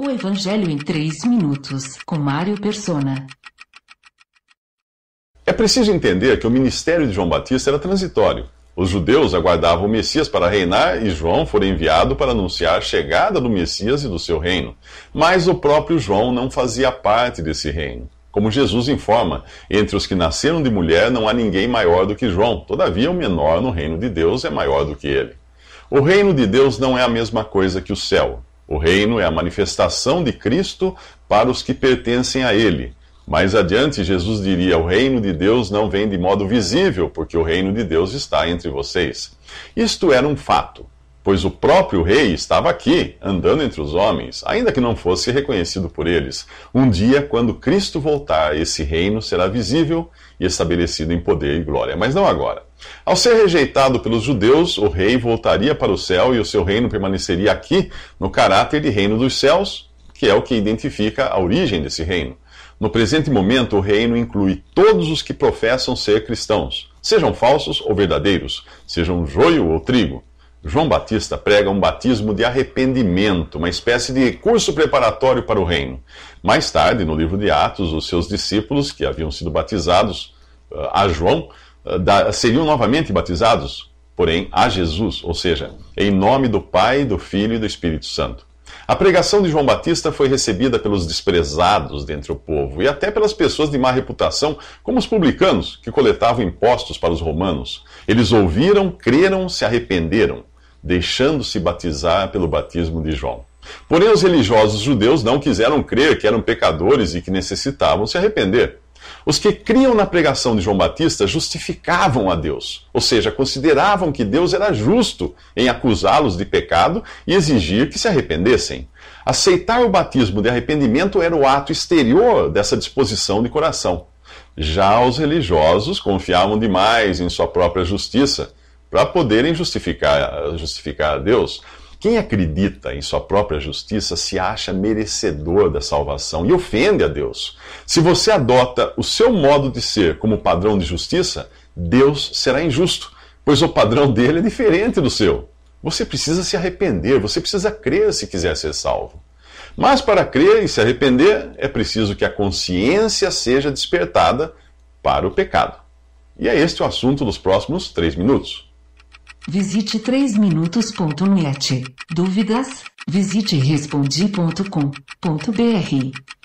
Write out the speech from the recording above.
O Evangelho em 3 minutos, com Mário Persona. É preciso entender que o ministério de João Batista era transitório. Os judeus aguardavam o Messias para reinar e João foi enviado para anunciar a chegada do Messias e do seu reino. Mas o próprio João não fazia parte desse reino. Como Jesus informa, entre os que nasceram de mulher não há ninguém maior do que João. Todavia, o menor no reino de Deus é maior do que ele. O reino de Deus não é a mesma coisa que o céu. O reino é a manifestação de Cristo para os que pertencem a ele. Mais adiante, Jesus diria: o reino de Deus não vem de modo visível, porque o reino de Deus está entre vocês. Isto era um fato, pois o próprio rei estava aqui, andando entre os homens, ainda que não fosse reconhecido por eles. Um dia, quando Cristo voltar, esse reino será visível e estabelecido em poder e glória, mas não agora. Ao ser rejeitado pelos judeus, o rei voltaria para o céu e o seu reino permaneceria aqui, no caráter de reino dos céus, que é o que identifica a origem desse reino. No presente momento, o reino inclui todos os que professam ser cristãos, sejam falsos ou verdadeiros, sejam joio ou trigo. João Batista prega um batismo de arrependimento, uma espécie de curso preparatório para o reino. Mais tarde, no livro de Atos, os seus discípulos, que haviam sido batizados a João, seriam novamente batizados, porém a Jesus, ou seja, em nome do Pai, do Filho e do Espírito Santo. A pregação de João Batista foi recebida pelos desprezados dentre o povo e até pelas pessoas de má reputação, como os publicanos, que coletavam impostos para os romanos. Eles ouviram, creram, se arrependeram, deixando-se batizar pelo batismo de João. Porém, os religiosos judeus não quiseram crer que eram pecadores e que necessitavam se arrepender. Os que criam na pregação de João Batista justificavam a Deus, ou seja, consideravam que Deus era justo em acusá-los de pecado e exigir que se arrependessem. Aceitar o batismo de arrependimento era o ato exterior dessa disposição de coração. Já os religiosos confiavam demais em sua própria justiça para poderem justificar a Deus. Quem acredita em sua própria justiça se acha merecedor da salvação e ofende a Deus. Se você adota o seu modo de ser como padrão de justiça, Deus será injusto, pois o padrão dele é diferente do seu. Você precisa se arrepender, você precisa crer se quiser ser salvo. Mas para crer e se arrepender, é preciso que a consciência seja despertada para o pecado. E é este o assunto dos próximos 3 minutos. Visite 3minutos.net. Dúvidas? Visite respondi.com.br.